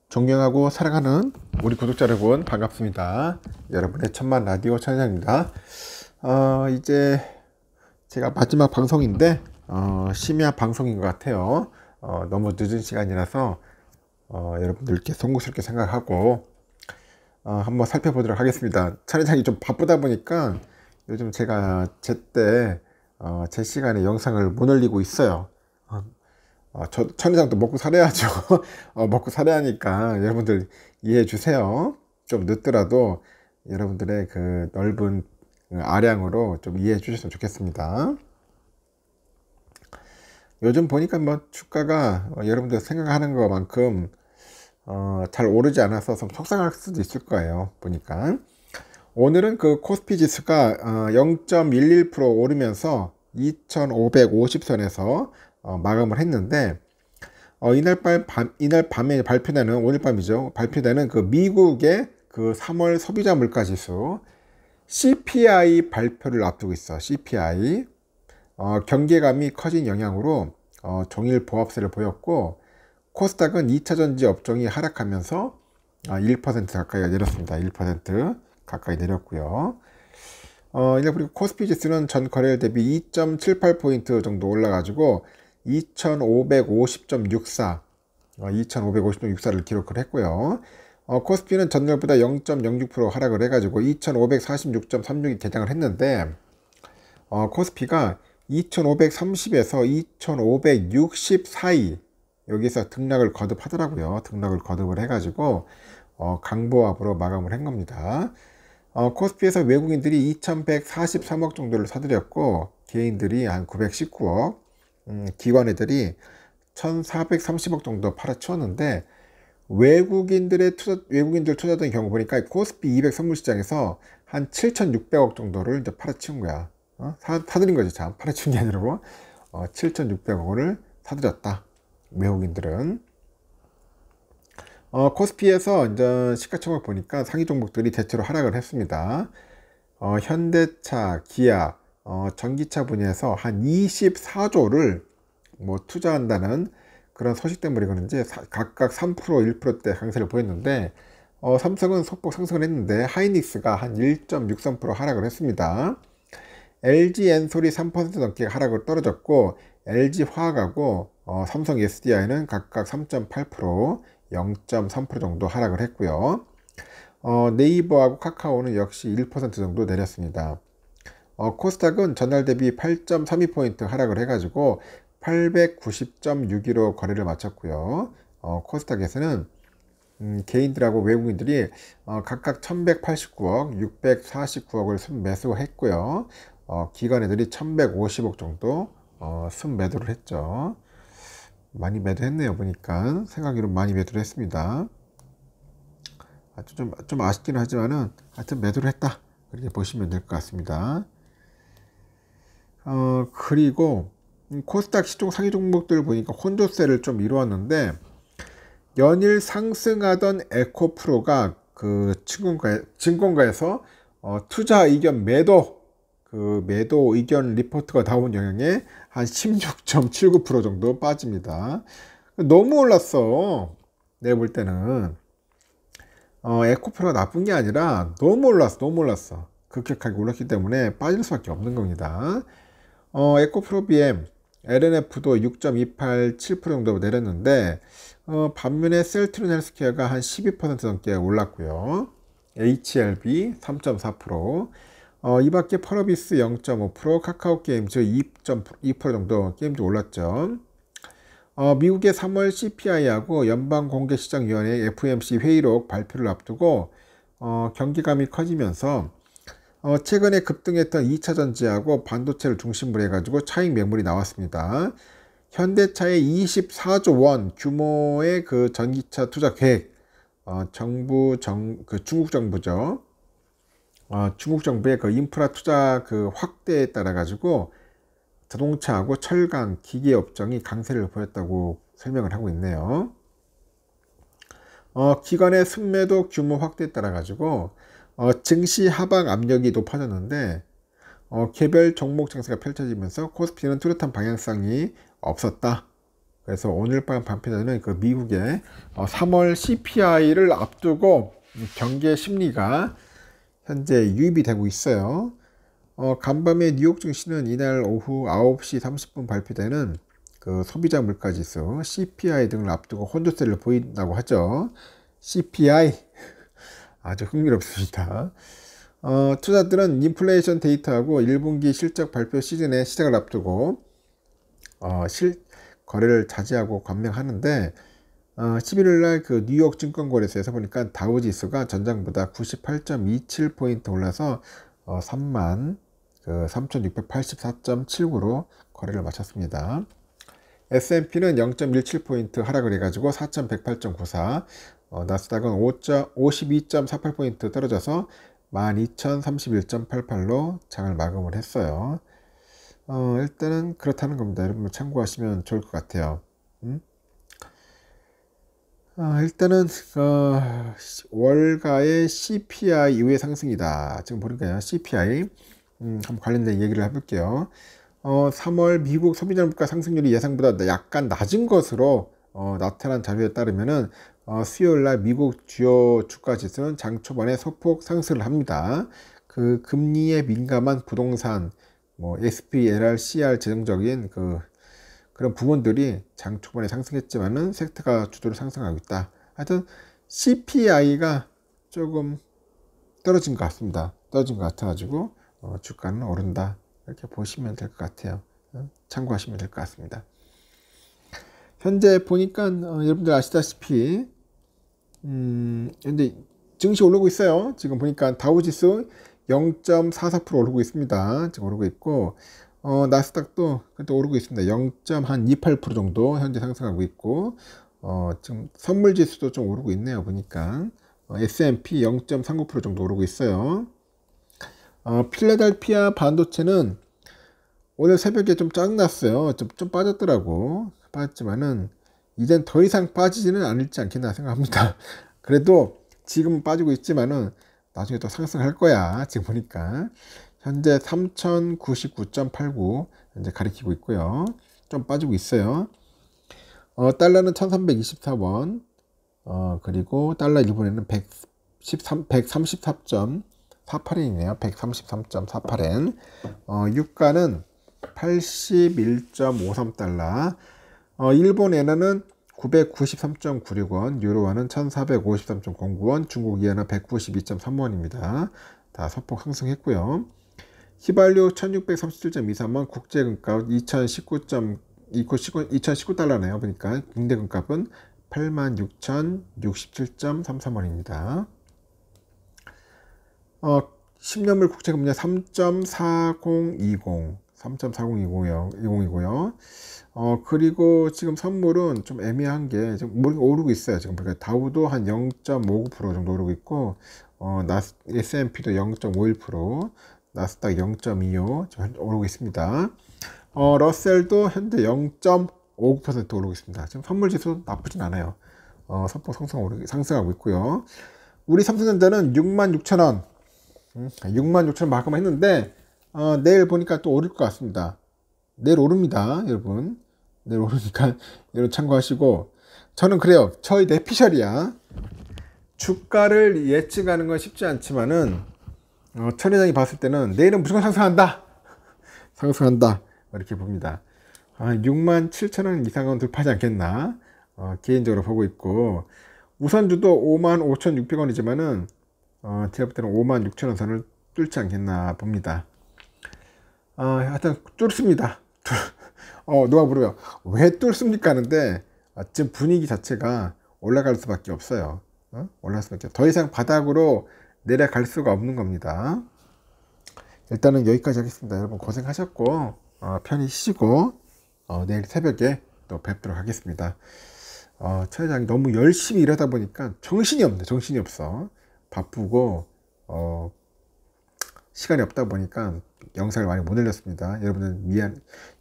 존경하고 사랑하는 우리 구독자 여러분 반갑습니다. 여러분의 천만 라디오 천장입니다. 이제 제가 마지막 방송인데 심야 방송인 것 같아요. 너무 늦은 시간이라서 여러분들께 송구스럽게 생각하고 한번 살펴보도록 하겠습니다. 천장이 좀 바쁘다 보니까 요즘 제가 제때 제 시간에 영상을 못 올리고 있어요. 천혜장도 먹고 살아야죠. 먹고 살아야 하니까 여러분들 이해해 주세요. 좀 늦더라도 여러분들의 그 넓은 아량으로 좀 이해해 주셨으면 좋겠습니다. 요즘 보니까 뭐 주가가 여러분들 생각하는 것만큼 잘 오르지 않아서 좀 속상할 수도 있을 거예요. 보니까 오늘은 그 코스피 지수가 0.11% 오르면서 2550선에서 마감을 했는데 이날 밤에 발표되는 오늘 밤이죠. 발표되는 그 미국의 그 3월 소비자 물가 지수 CPI 발표를 앞두고 있어. CPI 경계감이 커진 영향으로 종일 보합세를 보였고 코스닥은 2차전지 업종이 하락하면서 1% 가까이 내렸습니다. 1% 가까이 내렸고요. 그리고 코스피 지수는 전 거래일 대비 2.78포인트 정도 올라가지고 2550.64 2550.64를 기록을 했고요. 코스피는 전날보다 0.06% 하락을 해가지고 2546.36이 개장을 했는데 코스피가 2530에서 2560 사이 여기서 등락을 거듭하더라고요. 등락을 거듭을 해가지고 강보합으로 마감을 한 겁니다. 코스피에서 외국인들이 2143억 정도를 사들였고 개인들이 한 919억 기관애들이 1430억 정도 팔아치웠는데 외국인들 투자된 경우 보니까 코스피 200 선물시장에서 한 7600억 정도를 이제 팔아치운 거야. 사들인 거지. 참 팔아치운 게 아니고 7600억 원을 사들였다. 외국인들은. 코스피에서 이제 시가총액 보니까 상위 종목들이 대체로 하락을 했습니다. 현대차, 기아, 전기차 분야에서 한 24조를 뭐 투자한다는 그런 소식 때문에 그런지 각각 3%, 1%대 강세를 보였는데 삼성은 소폭 상승을 했는데 하이닉스가 한 1.63% 하락을 했습니다. LG 엔솔이 3% 넘게 하락을 떨어졌고 LG 화학하고 삼성 SDI는 각각 3.8%, 0.3% 정도 하락을 했고요. 네이버하고 카카오는 역시 1% 정도 내렸습니다. 코스닥은 전날 대비 8.32포인트 하락을 해가지고 890.62로 거래를 마쳤고요. 코스닥에서는 개인들하고 외국인들이 각각 1189억, 649억을 순매수했고요. 기관애들이 1150억 정도 순매도를 했죠. 많이 매도했네요. 보니까 생각으로 많이 매도를 했습니다. 좀 아쉽긴 하지만은 하여튼 매도를 했다 그렇게 보시면 될 것 같습니다. 그리고 코스닥 시총 상위 종목들 보니까 혼조세를 좀 이루었는데 연일 상승하던 에코프로가 그 증권가에서 투자 의견 매도 매도 의견 리포트가 나온 영향에 한 16.79% 정도 빠집니다. 너무 올랐어. 내가 볼 때는 에코프로가 나쁜 게 아니라 너무 올랐어. 급격하게 올랐기 때문에 빠질 수밖에 없는 겁니다. 에코프로 BM LNF도 6.287% 정도 내렸는데 반면에 셀트론 헬스케어가 한 12% 넘게 올랐고요. HLB 3.4%, 이 밖에 펄어비스 0.5%, 카카오게임즈 2.2% 정도 게임즈 올랐죠. 미국의 3월 CPI하고 연방공개시장위원회 FOMC 회의록 발표를 앞두고 경기감이 커지면서 최근에 급등했던 2차전지하고 반도체를 중심으로 해가지고 차익 매물이 나왔습니다. 현대차의 24조 원 규모의 그 전기차 투자 계획, 중국 정부죠. 중국 정부의 그 인프라 투자 그 확대에 따라 가지고 자동차하고 철강, 기계 업종이 강세를 보였다고 설명을 하고 있네요. 기관의 순매도 규모 확대에 따라 가지고 증시 하방 압력이 높아졌는데 개별 종목 장세가 펼쳐지면서 코스피는 뚜렷한 방향성이 없었다. 그래서 오늘 밤 발표되는 그 미국의 3월 CPI를 앞두고 경계 심리가 현재 유입이 되고 있어요. 간밤에 뉴욕 증시는 이날 오후 9시 30분 발표되는 그 소비자 물가지수 CPI 등을 앞두고 혼조세를 보인다고 하죠. CPI 아주 흥미롭습니다. 투자들은 인플레이션 데이터하고 1분기 실적 발표 시즌의 시작을 앞두고 거래를 자제하고 관망하는데 11일 날 그 뉴욕 증권거래소에서 보니까 다우 지수가 전장보다 98.27포인트 올라서 33,684.79로 거래를 마쳤습니다. S&P는 0.17포인트 하락을 해가지고 4,108.94, 나스닥은 52.48포인트 떨어져서 12,031.88로 장을 마감을 했어요. 일단은 그렇다는 겁니다. 여러분 참고하시면 좋을 것 같아요. 일단은 월가의 CPI 이후의 상승이다. 지금 보니까요, CPI 한번 관련된 얘기를 해볼게요. 3월 미국 소비자 물가 상승률이 예상보다 약간 낮은 것으로 나타난 자료에 따르면은 수요일 날 미국 주요 주가 지수는 장 초반에 소폭 상승을 합니다. 그 금리에 민감한 부동산, SPLR, CR 재정적인 그런 부분들이 장 초반에 상승했지만은 섹터가 주도로 상승하고 있다. 하여튼 CPI가 조금 떨어진 것 같습니다. 떨어진 것 같아가지고 주가는 오른다. 이렇게 보시면 될 것 같아요. 참고하시면 될 것 같습니다. 현재 보니까 여러분들 아시다시피 현재 증시 오르고 있어요. 지금 보니까 다우지수 0.44% 오르고 있습니다. 지금 오르고 있고 나스닥도 그때 오르고 있습니다. 0.28% 정도 현재 상승하고 있고 지금 선물지수도 좀 오르고 있네요. 보니까 S&P 0.39% 정도 오르고 있어요. 필라델피아 반도체는 오늘 새벽에 좀 짜증났어요. 좀 빠졌더라고. 빠졌지만은 이젠 더 이상 빠지지는 않을지 않겠나 생각합니다. 그래도 지금 빠지고 있지만은 나중에 또 상승할 거야. 지금 보니까 현재 3099.89 현재 가리키고 있고요. 좀 빠지고 있어요. 달러는 1324원, 그리고 달러 일본에는 133.48엔이네요. 133.48엔. 유가는 81.53달러. 일본 엔화는 993.96원, 유로화는 1453.09원, 중국 이엔화 192.3원입니다. 다 소폭 상승했고요. 휘발유 1637.23원, 국제금값 2019달러네요. 보니까 국내금값은 86,067.33원입니다. 10년물 국채금리 3.4020이고요. 그리고 지금 선물은 좀 애매한 게 지금 오르고 있어요. 지금 보니까 다우도 한 0.59% 정도 오르고 있고, S&P도 0.51%, 나스닥 0.25 지금 오르고 있습니다. 러셀도 현재 0.59% 오르고 있습니다. 지금 선물 지수 나쁘진 않아요. 소폭 상승하고 있고요. 우리 삼성전자는 66,000원, 66,000원 마감 했는데 내일 보니까 또 오를 것 같습니다. 내일 오릅니다, 여러분. 내일 오르니까 여러분 참고하시고, 저는 그래요. 저희 내피셜이야. 주가를 예측하는 건 쉽지 않지만은 천 회장이 봤을 때는 내일은 무조건 상승한다. 상승한다. 이렇게 봅니다. 67,000원 이상은 돌파하지 않겠나 개인적으로 보고 있고, 우선주도 55,600원이지만은 제가 볼 때는 56,000원 선을 뚫지 않겠나 봅니다. 하여튼 뚫습니다. 누가 물어요, 왜 뚫습니까 하는데 지금 분위기 자체가 올라갈 수밖에 없어요. 올라갈 수밖에 없어요. 더 이상 바닥으로 내려갈 수가 없는 겁니다. 일단은 여기까지 하겠습니다. 여러분 고생하셨고 편히 쉬시고 내일 새벽에 또 뵙도록 하겠습니다. 차 회장이 너무 열심히 일하다 보니까 정신이 없어. 바쁘고 시간이 없다 보니까 영상을 많이 못 올렸습니다.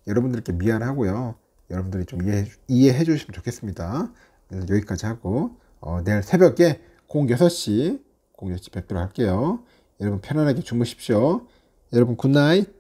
여러분들께 미안하고요. 여러분들이 좀 이해해 주시면 좋겠습니다. 여기까지 하고 내일 새벽에 06시 뵙도록 할게요. 여러분 편안하게 주무십시오. 여러분 굿나잇.